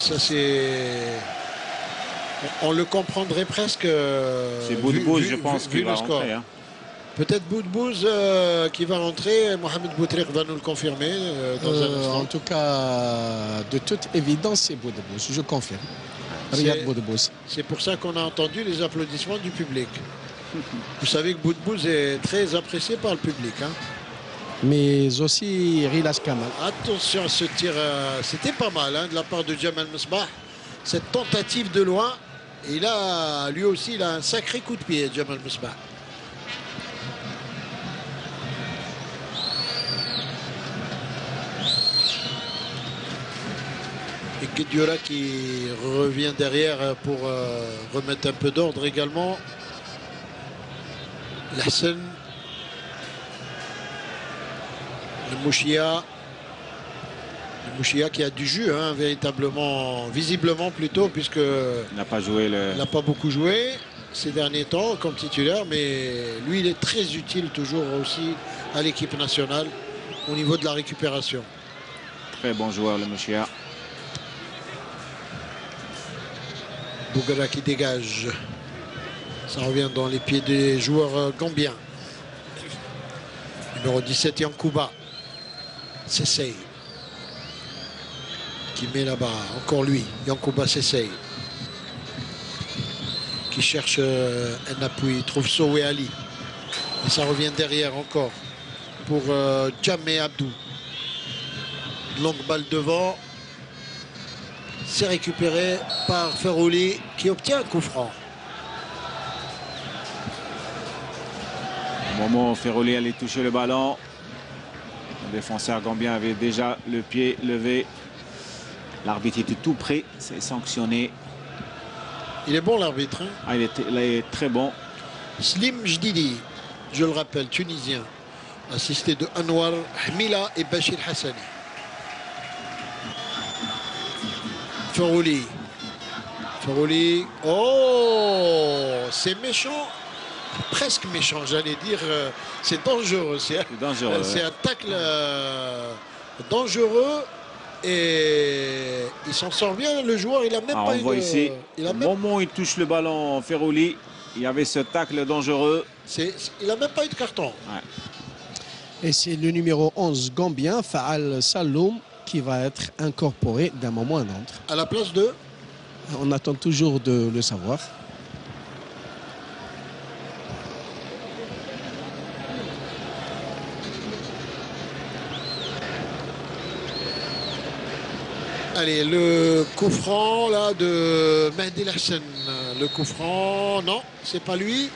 Ça, c'est... On le comprendrait presque. C'est Boudbouz, je pense, vu qui va le score. rentrer. Hein. Peut-être Boudbouz qui va rentrer. Mohamed Boutriq va nous le confirmer dans un instant. En tout cas, de toute évidence, c'est Boudbouz, je confirme. Riyad Boudbouz. C'est pour ça qu'on a entendu les applaudissements du public. Vous savez que Boudbouz est très apprécié par le public. Hein. Mais aussi Rilas Kamal. Attention à ce tir. C'était pas mal hein, de la part de Jamal Mesbah. Cette tentative de loin. Et là, lui aussi, il a un sacré coup de pied, Jamal Mesbah. Et Guedioura qui revient derrière pour remettre un peu d'ordre également. La scène. Le Mouchia. Le Mouchia qui a du jus, hein, véritablement, visiblement plutôt, puisque il n'a pas joué il n'a pas beaucoup joué ces derniers temps comme titulaire, mais lui il est très utile toujours aussi à l'équipe nationale au niveau de la récupération. Très bon joueur le Mouchia. Bougara qui dégage. Ça revient dans les pieds des joueurs gambiens. Numéro 17, Yankouba. Sessay. Qui met là-bas. Encore lui. Yankouba Sessay. Qui cherche un appui. Il trouve Sowe Ali. Et ça revient derrière encore. Pour Djamé Abdou. Longue balle devant. C'est récupéré par Ferrouli qui obtient un coup franc. Au moment où Ferrouli allait toucher le ballon, le défenseur gambien avait déjà le pied levé. L'arbitre était tout prêt, c'est sanctionné. Il est bon l'arbitre. Hein? Ah, il est très bon. Slim Jdidi, je le rappelle, tunisien, assisté de Anwar Hmila et Bachir Hassani. Ferrouli. Ferrouli. Oh, c'est méchant. Presque méchant, j'allais dire. C'est dangereux. C'est un tacle dangereux. Et il s'en sort bien, le joueur. Il n'a même pas eu de... Ici, au moment où il touche le ballon, Ferrouli, il y avait ce tacle dangereux. Il n'a même pas eu de carton. Ouais. Et c'est le numéro 11 gambien, Faal Saloum, qui va être incorporé d'un moment à un autre. À la place de? On attend toujours de le savoir. Allez, le coup franc là de Mehdi Lassen. Le coup franc, non, c'est pas lui.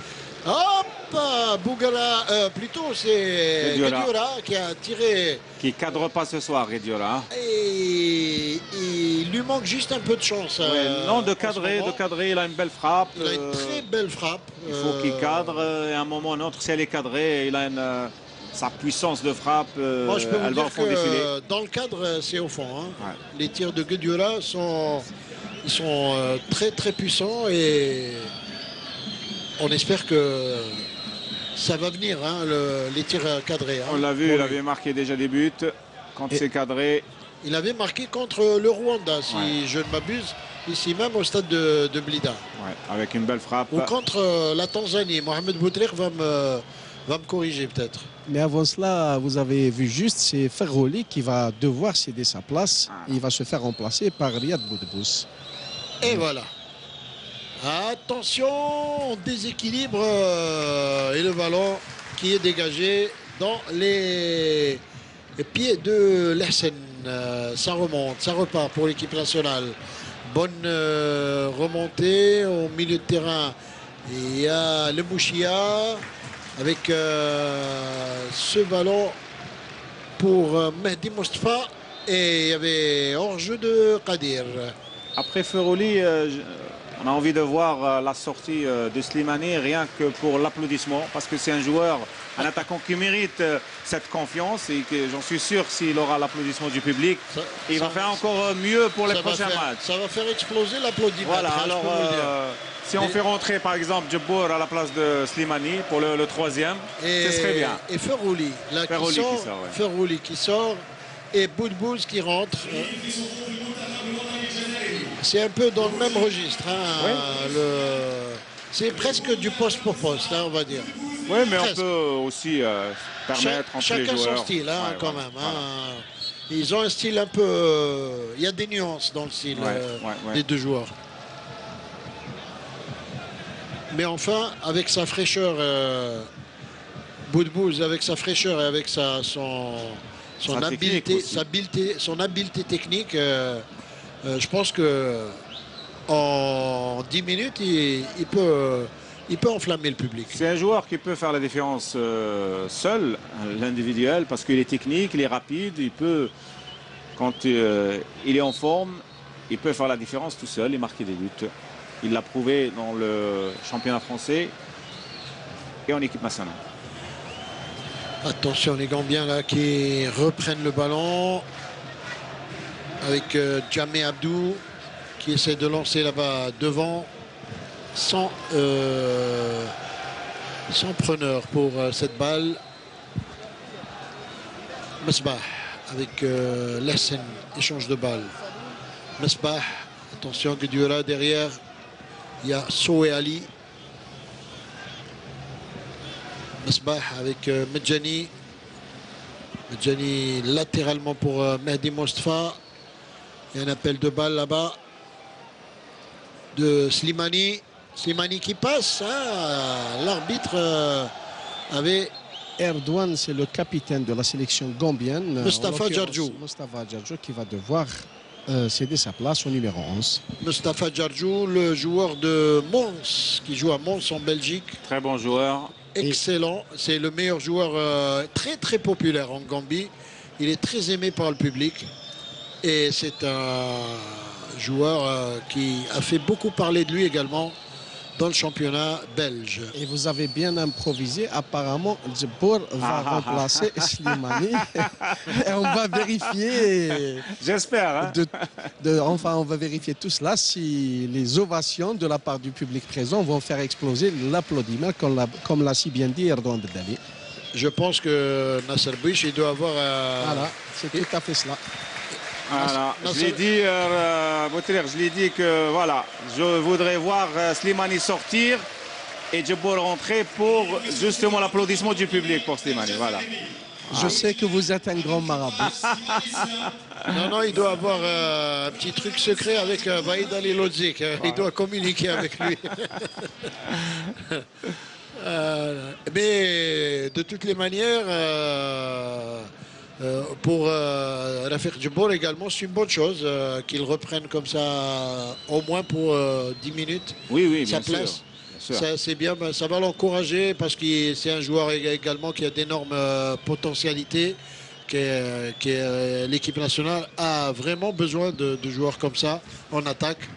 Hop, Bougara, plutôt c'est Guedioura qui a tiré. Qui cadre pas ce soir, Guedioura. Et il lui manque juste un peu de chance. Ouais, non, de cadrer, il a une belle frappe. Il a une très belle frappe. Il faut qu'il cadre, et à un moment ou un autre, si elle est cadrée, il a sa puissance de frappe, moi, je peux elle vous va au dire fond des filets. dans le cadre, c'est au fond. Hein. Ouais. Les tirs de Guedioura sont très très puissants et on espère que ça va venir, hein, les tirs cadrés. Hein. On l'a vu, il avait marqué déjà des buts quand c'est cadré. Il avait marqué contre le Rwanda, si je ne m'abuse, ici même au stade de Blida. Ouais, avec une belle frappe. Ou contre la Tanzanie. Mohamed Boutriq va me corriger peut-être. Mais avant cela, vous avez vu juste, c'est Ferrouli qui va devoir céder sa place. Il va se faire remplacer par Riyad Boudbouz. Et voilà. Attention, déséquilibre et le ballon qui est dégagé dans les pieds de Lassen. Ça remonte, ça repart pour l'équipe nationale. Bonne remontée au milieu de terrain. Il y a le Mouchia avec ce ballon pour Mehdi Mostafa et il y avait hors-jeu de Kadir. Après Ferrouli, on a envie de voir la sortie de Slimani rien que pour l'applaudissement parce que c'est un joueur, un attaquant qui mérite cette confiance et que j'en suis sûr s'il aura l'applaudissement du public, il va faire encore mieux pour les prochains matchs. Ça va faire exploser l'applaudissement. Voilà, alors si on fait rentrer par exemple Djebbour à la place de Slimani pour le troisième, ce serait bien. Et Ferrouli, là, Ferrouli qui sort et Boudbouz qui rentre. C'est un peu dans le même registre. Hein, Oui. C'est presque du poste pour poste, hein, on va dire. Oui, mais Presque. on peut aussi permettre entre les Chacun joueurs. son style, hein, Ouais, quand voilà, même. voilà. Hein. Ils ont un style un peu... Il y a des nuances dans le style des deux joueurs. Mais enfin, avec sa fraîcheur, Boudbouz, avec sa fraîcheur et avec son habileté, technique son habileté technique, je pense que en 10 minutes, il peut enflammer le public. C'est un joueur qui peut faire la différence seul, l'individuel, parce qu'il est technique, il est rapide, il peut, quand il est en forme, il peut faire la différence tout seul et marquer des buts. Il l'a prouvé dans le championnat français et en équipe nationale. Attention les Gambiens là qui reprennent le ballon avec Jamé Abdou qui essaie de lancer là-bas devant sans preneur pour cette balle. Mesbah avec Lessen, échange de balle. Mesbah, attention Guedioura derrière. Il y a Soé Ali. Mesbah avec Medjani. Medjani latéralement pour Mehdi Mostafa. Il y a un appel de balle là-bas de Slimani. Slimani qui passe. Hein. L'arbitre avait... Erdogan, c'est le capitaine de la sélection gambienne. Mustafa Djardjou. Mustafa Djardjou qui va devoir céder sa place au numéro 11. Mustafa Djardjou, le joueur de Mons, qui joue à Mons en Belgique. Très bon joueur. Excellent. C'est le meilleur joueur très très populaire en Gambie. Il est très aimé par le public. Et c'est un joueur qui a fait beaucoup parler de lui également dans le championnat belge. Et vous avez bien improvisé. Apparemment, Djibour va remplacer Slimani. Et on va vérifier. J'espère. Hein? Enfin, on va vérifier tout cela si les ovations de la part du public présent vont faire exploser l'applaudissement, comme l'a si bien dit Erdogan Beddali. Je pense que Nasser Bouich, il doit avoir... Voilà, c'est tout à fait cela. Voilà. Je l'ai dit, Boutrir, je l'ai dit que voilà, je voudrais voir Slimani sortir et Djibour rentrer pour justement l'applaudissement du public pour Slimani. Voilà. Je sais que vous êtes un grand marabout. Non, il doit avoir un petit truc secret avec Vaïd Ali Lodzik. Il doit communiquer avec lui. Mais de toutes les manières... pour Rafik Djibour également, c'est une bonne chose qu'il reprenne comme ça, au moins pour 10 minutes. Oui, sa bien place. sûr. C'est bien, ça va l'encourager parce que c'est un joueur également qui a d'énormes potentialités. L'équipe nationale a vraiment besoin de joueurs comme ça en attaque.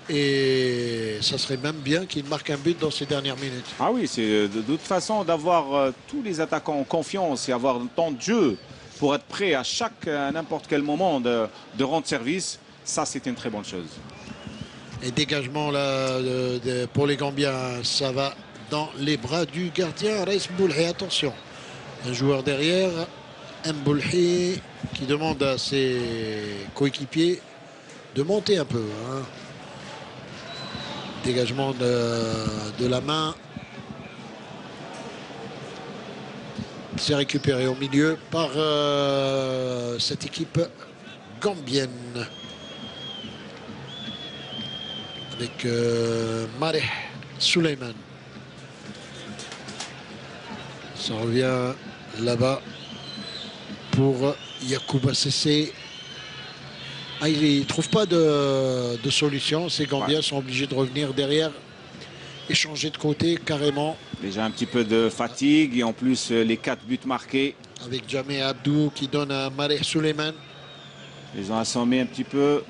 Et ça serait même bien qu'il marque un but dans ces dernières minutes. Ah oui, c'est de toute façon d'avoir tous les attaquants en confiance et avoir un temps de jeu pour être prêt à n'importe quel moment de rendre service, ça c'est une très bonne chose. Et dégagement là, pour les Gambiens, ça va dans les bras du gardien Reis Mboulhi. Attention, un joueur derrière, Mboulhi, qui demande à ses coéquipiers de monter un peu. Hein. Dégagement de la main. C'est récupéré au milieu par cette équipe gambienne. Avec Mareh Suleiman. Ça revient là-bas pour Yacouba Sessé. Il ne trouve pas de solution. Ces Gambiens sont obligés de revenir derrière et changer de côté carrément. Déjà un petit peu de fatigue et en plus les 4 buts marqués. Avec Jamé Abdou qui donne à Mareh Suleiman. Ils ont assommé un petit peu.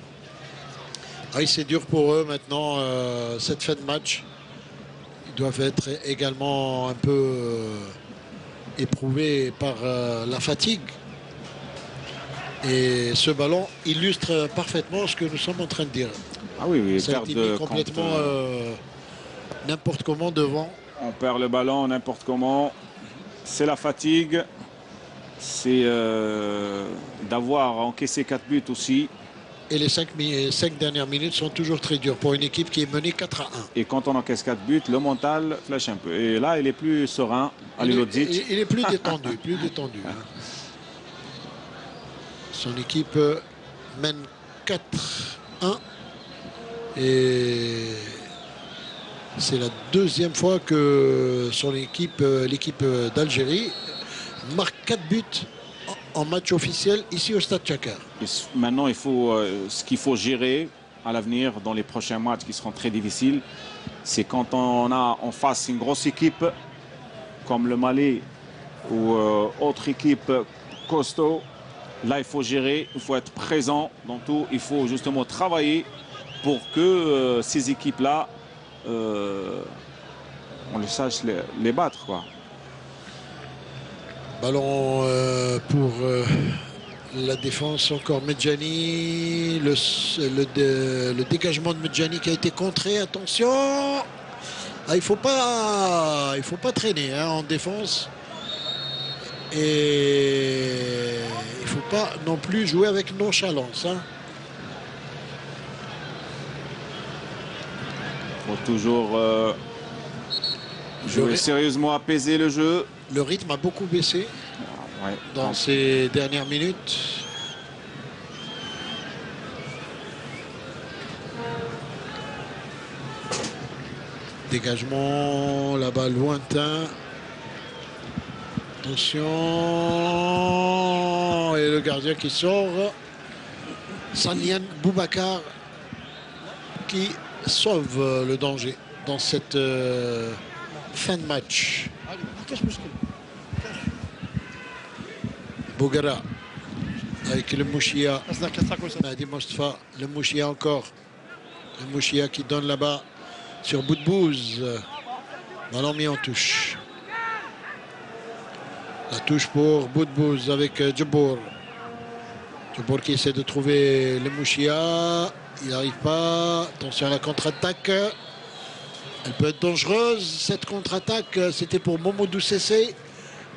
C'est dur pour eux maintenant, cette fin de match. Ils doivent être également un peu éprouvés par la fatigue. Et ce ballon illustre parfaitement ce que nous sommes en train de dire. Ah oui, ça a été mis complètement n'importe comment devant. On perd le ballon n'importe comment. C'est la fatigue. C'est d'avoir encaissé 4 buts aussi. Et les 5 dernières minutes sont toujours très dures pour une équipe qui est menée 4-1. Et quand on encaisse 4 buts, le mental flash un peu. Et là, il est plus serein. Il est plus détendu, plus détendu. Hein. Son équipe mène 4-1. Et c'est la deuxième fois que son équipe, l'équipe d'Algérie, marque 4 buts en match officiel ici au Stade Tchakar. Maintenant, il faut, ce qu'il faut gérer à l'avenir dans les prochains matchs qui seront très difficiles, c'est quand on a en face une grosse équipe comme le Mali ou autre équipe costaud. Là, il faut gérer, il faut être présent dans tout. Il faut justement travailler pour que ces équipes-là, on les sache les battre, quoi. Ballon pour la défense, encore Medjani. Le dégagement de Medjani qui a été contré. Attention, il ne faut pas traîner hein, en défense. Et il ne faut pas non plus jouer avec nonchalance. Hein. Il faut toujours jouer sérieusement, apaiser le jeu. Le rythme a beaucoup baissé dans ces dernières minutes. Dégagement là-bas lointain. Attention. Et le gardien qui sort. Sanian Boubacar qui sauve le danger dans cette fin de match. Bougara avec le Mouchia. Mehdi Mostafa, le Mouchia encore. Le Mouchia qui donne là-bas sur Boudbouz. Ballon mis en touche. La touche pour Boudbouz avec Djabour. Djabour qui essaie de trouver le Mouchia. Il n'arrive pas. Attention à la contre-attaque. Elle peut être dangereuse. Cette contre-attaque, c'était pour Momodou Sessé.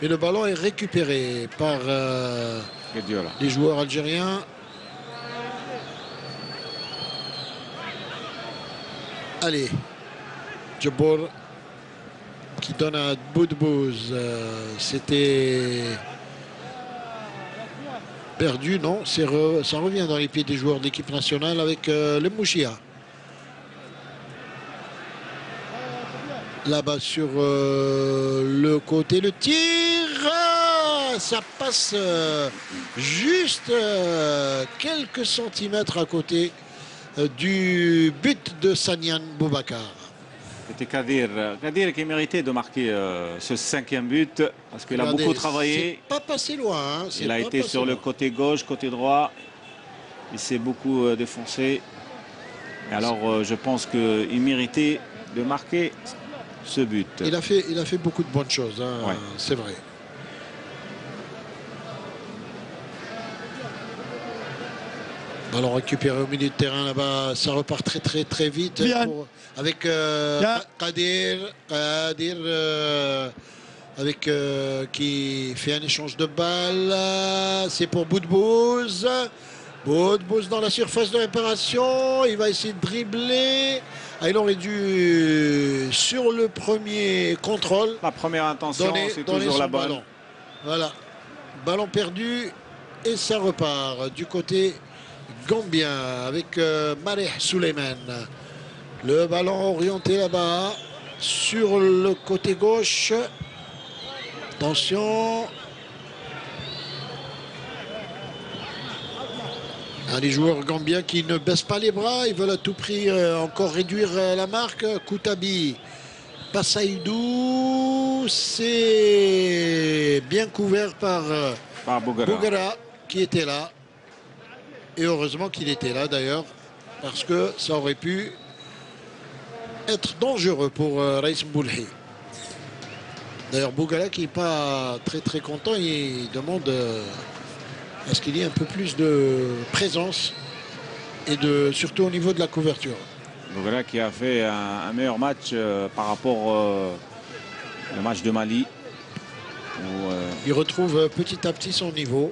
Mais le ballon est récupéré par les joueurs algériens. Allez. Djabour qui donne à Boudbouz. C'était perdu, non. Ça revient dans les pieds des joueurs de l'équipe nationale avec le Mouchia. Là-bas sur le côté, le tir, ça passe juste quelques centimètres à côté du but de Sanian Boubacar. C'était Kadir qui méritait de marquer ce 5e but parce qu'il a beaucoup travaillé. C'est pas passé loin. Hein, il a été sur le côté gauche, côté droit. Il s'est beaucoup défoncé. Et alors je pense qu'il méritait de marquer ce but. Il a fait beaucoup de bonnes choses, hein, c'est vrai. Ballon récupéré au milieu de terrain là-bas, ça repart très vite avec Kadir avec qui fait un échange de balles. C'est pour Boudbouz. Boudbouz dans la surface de réparation. Il va essayer de dribbler. Il aurait dû, sur le premier contrôle, la première intention, c'est toujours la bonne. Voilà. Ballon perdu et ça repart du côté gambien avec Mareh Suleiman. Le ballon orienté là-bas sur le côté gauche. Attention. Les joueurs gambiens qui ne baissent pas les bras, ils veulent à tout prix encore réduire la marque. Koutabi, Passaïdou, c'est bien couvert par Bougara qui était là. Et heureusement qu'il était là d'ailleurs, parce que ça aurait pu être dangereux pour Raïs Mboulhi. D'ailleurs, Bougara qui n'est pas très content, il demande à ce qu'il y ait un peu plus de présence et surtout au niveau de la couverture. Bougara qui a fait un meilleur match par rapport au match de Mali. Il retrouve petit à petit son niveau.